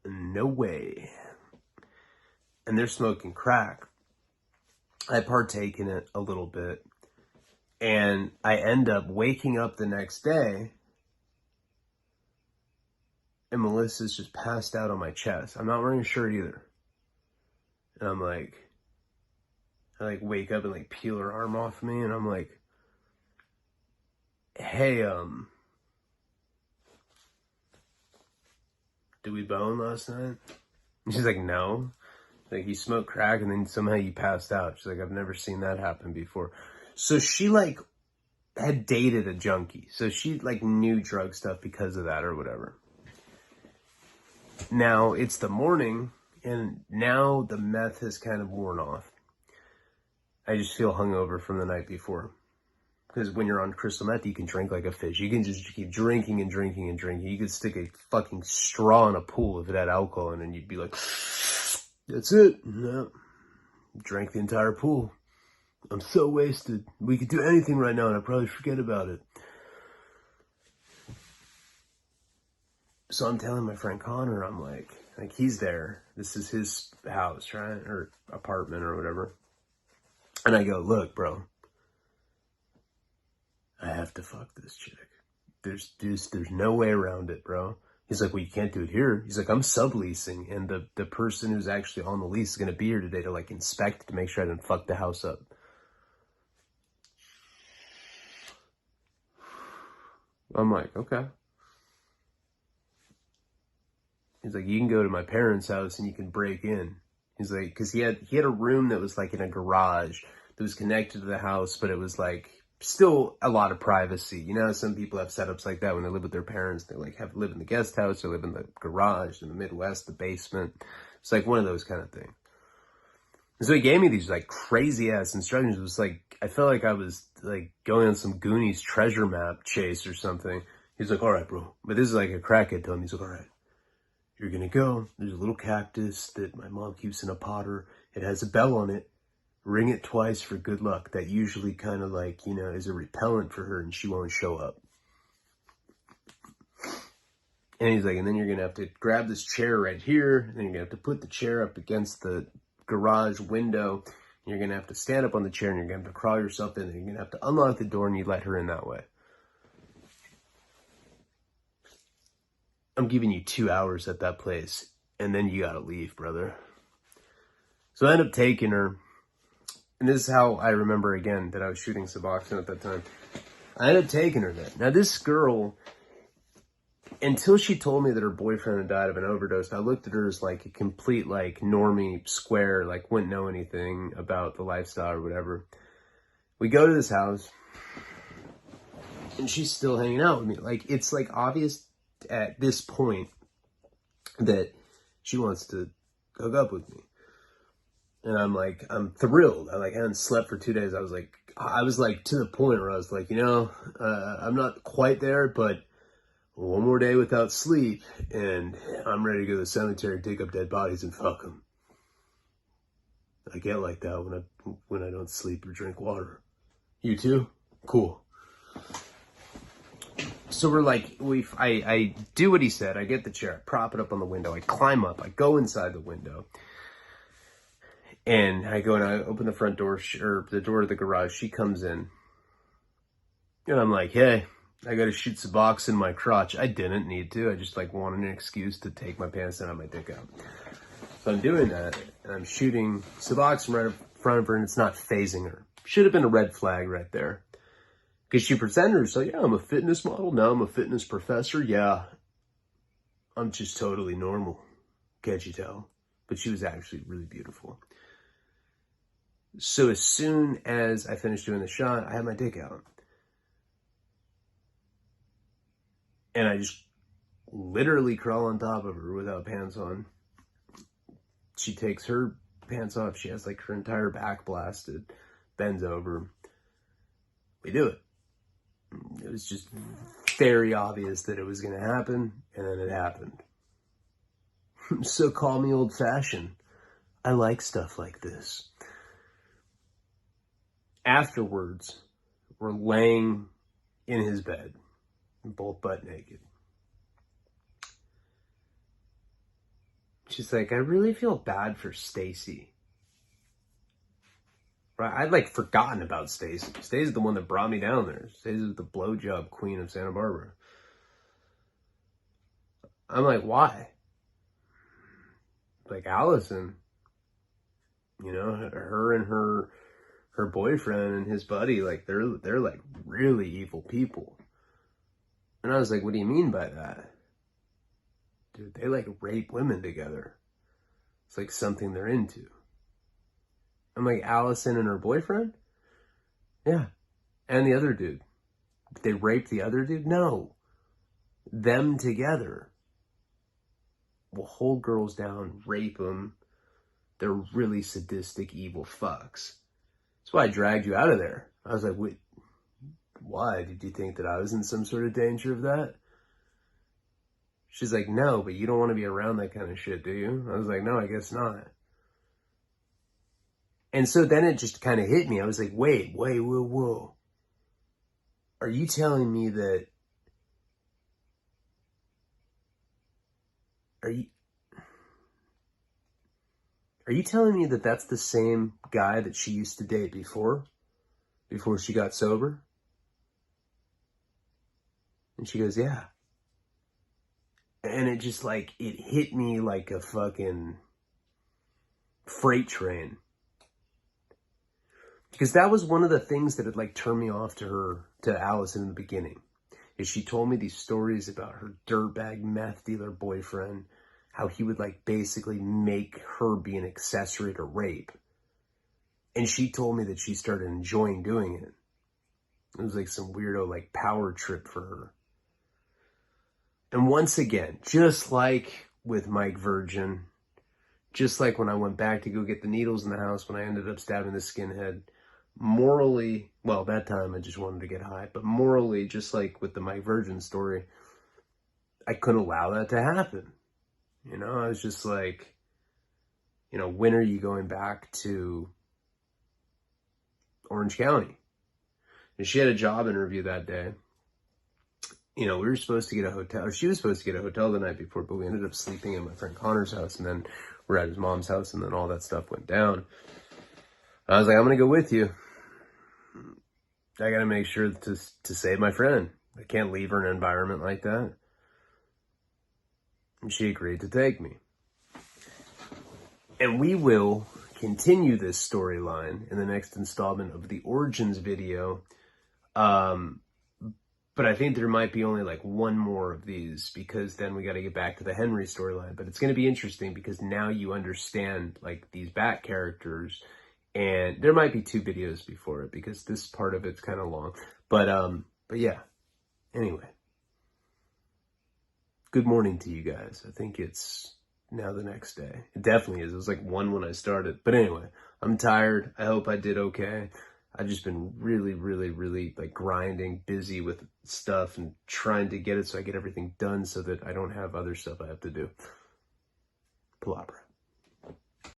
No way. And they're smoking crack. I partake in it a little bit. And I end up waking up the next day, and Melissa's just passed out on my chest. I'm not wearing a shirt either. And I'm like, I like wake up and like peel her arm off me, and I'm like, hey, did we bone last night? And she's like, no. Like, you smoked crack and then somehow you passed out. She's like, I've never seen that happen before. So she like had dated a junkie. So she like knew drug stuff because of that or whatever. Now it's the morning, and now the meth has kind of worn off. I just feel hungover from the night before. Because when you're on crystal meth, you can drink like a fish. You can just keep drinking and drinking and drinking. You could stick a fucking straw in a pool if it had alcohol in it, and you'd be like, that's it. No. Drank the entire pool. I'm so wasted. We could do anything right now and I'd probably forget about it. So I'm telling my friend Connor, I'm like he's there. This is his house, right? Or apartment or whatever. And I go, look, bro, I have to fuck this chick. There's no way around it, bro. He's like, well, you can't do it here. He's like, I'm subleasing, and the person who's actually on the lease is going to be here today to like inspect it to make sure I didn't fuck the house up. I'm like, okay. He's like, you can go to my parents' house and you can break in. He's like, because he had a room that was like in a garage that was connected to the house, but it was like still a lot of privacy. You know, some people have setups like that when they live with their parents. They like live in the guest house or live in the garage in the Midwest, the basement. It's like one of those kind of things. And so he gave me these like crazy ass instructions. It was like, I felt like I was like going on some Goonies treasure map chase or something. He's like, all right, bro. But this is like a crackhead told me. He's like, all right, you're going to go. There's a little cactus that my mom keeps in a potter. It has a bell on it. Ring it twice for good luck. That usually kind of like, you know, is a repellent for her and she won't show up. And he's like, and then you're going to have to grab this chair right here. And then you're going to have to put the chair up against the garage window. And you're going to have to stand up on the chair and you're going to have to crawl yourself in. And you're going to have to unlock the door and you let her in that way. I'm giving you 2 hours at that place. And then you got to leave, brother. So I end up taking her. And this is how I remember again that I was shooting Suboxone at that time. I ended up taking her there. Now this girl, until she told me that her boyfriend had died of an overdose, I looked at her as like a complete like normie square, like wouldn't know anything about the lifestyle or whatever. We go to this house and she's still hanging out with me. Like it's like obvious at this point that she wants to hook up with me. And I'm like, I'm thrilled. I hadn't slept for 2 days. I was like to the point where I was like, you know, I'm not quite there, but one more day without sleep, and I'm ready to go to the cemetery, dig up dead bodies, and fuck them. I get like that when I don't sleep or drink water. You too? Cool. So we're like, I do what he said. I get the chair, I prop it up on the window, I climb up, I go inside the window, and I go and I open the front door, or the door of the garage. She comes in, and I'm like, hey, I gotta shoot Subox in my crotch. I didn't need to. I just like wanted an excuse to take my pants down and my dick out. So I'm doing that, and I'm shooting Subox right in front of her, and it's not phasing her. Should have been a red flag right there. Because she pretended herself, yeah, I'm a fitness model. Now I'm a fitness professor. Yeah, I'm just totally normal. Can't you tell? But she was actually really beautiful. So as soon as I finished doing the shot, I had my dick out. And I just literally crawl on top of her without pants on. She takes her pants off. She has like her entire back blasted, bends over. We do it. It was just very obvious that it was going to happen, and then it happened. So call me old-fashioned. I like stuff like this. Afterwards, we're laying in his bed, both butt naked. She's like, I really feel bad for Stacy. Right, I'd like forgotten about Stacy. Stacy's the one that brought me down there. Stacy's the blowjob queen of Santa Barbara. I'm like, why? Like Allison, you know, her and her boyfriend and his buddy, like they're like really evil people. And I was like, what do you mean by that? Dude, they like rape women together. It's like something they're into. I'm like, Allison and her boyfriend? Yeah. And the other dude. Did they rape the other dude? No. Them together. Will hold girls down, rape them. They're really sadistic, evil fucks. That's why I dragged you out of there. I was like, wait, why? Did you think that I was in some sort of danger of that? She's like, no, but you don't want to be around that kind of shit, do you? I was like, no, I guess not. And so then it just kind of hit me. I was like, wait, whoa. Are you telling me that... Are you telling me that that's the same guy that she used to date before she got sober? And she goes, yeah. And it just like, it hit me like a fucking freight train. Because that was one of the things that had like turned me off to Allison in the beginning. Is she told me these stories about her dirtbag meth dealer boyfriend, how he would like basically make her be an accessory to rape. And she told me that she started enjoying doing it. It was like some weirdo like power trip for her. And once again, just like with Mike Virgin, just like when I went back to go get the needles in the house when I ended up stabbing the skinhead, morally, well, that time I just wanted to get high, but morally, just like with the Mike Virgin story, I couldn't allow that to happen. You know, I was just like, you know, when are you going back to Orange County? And she had a job interview that day. You know, we were supposed to get a hotel, or she was supposed to get a hotel the night before, but we ended up sleeping at my friend Connor's house, and then we're at his mom's house, and then all that stuff went down. I was like, I'm going to go with you. I got to make sure to save my friend. I can't leave her in an environment like that. And she agreed to take me. And we will continue this storyline in the next installment of the Origins video. But I think there might be only like one more of these, because then we got to get back to the Henry storyline. But it's going to be interesting because now you understand like these back characters. And there might be 2 videos before it because this part of it's kind of long. But yeah. Anyway. Good morning to you guys. I think it's now the next day. It definitely is. It was like 1 when I started. But anyway, I'm tired. I hope I did okay. I've just been really like grinding, busy with stuff and trying to get it so I get everything done so that I don't have other stuff I have to do. PALABRA.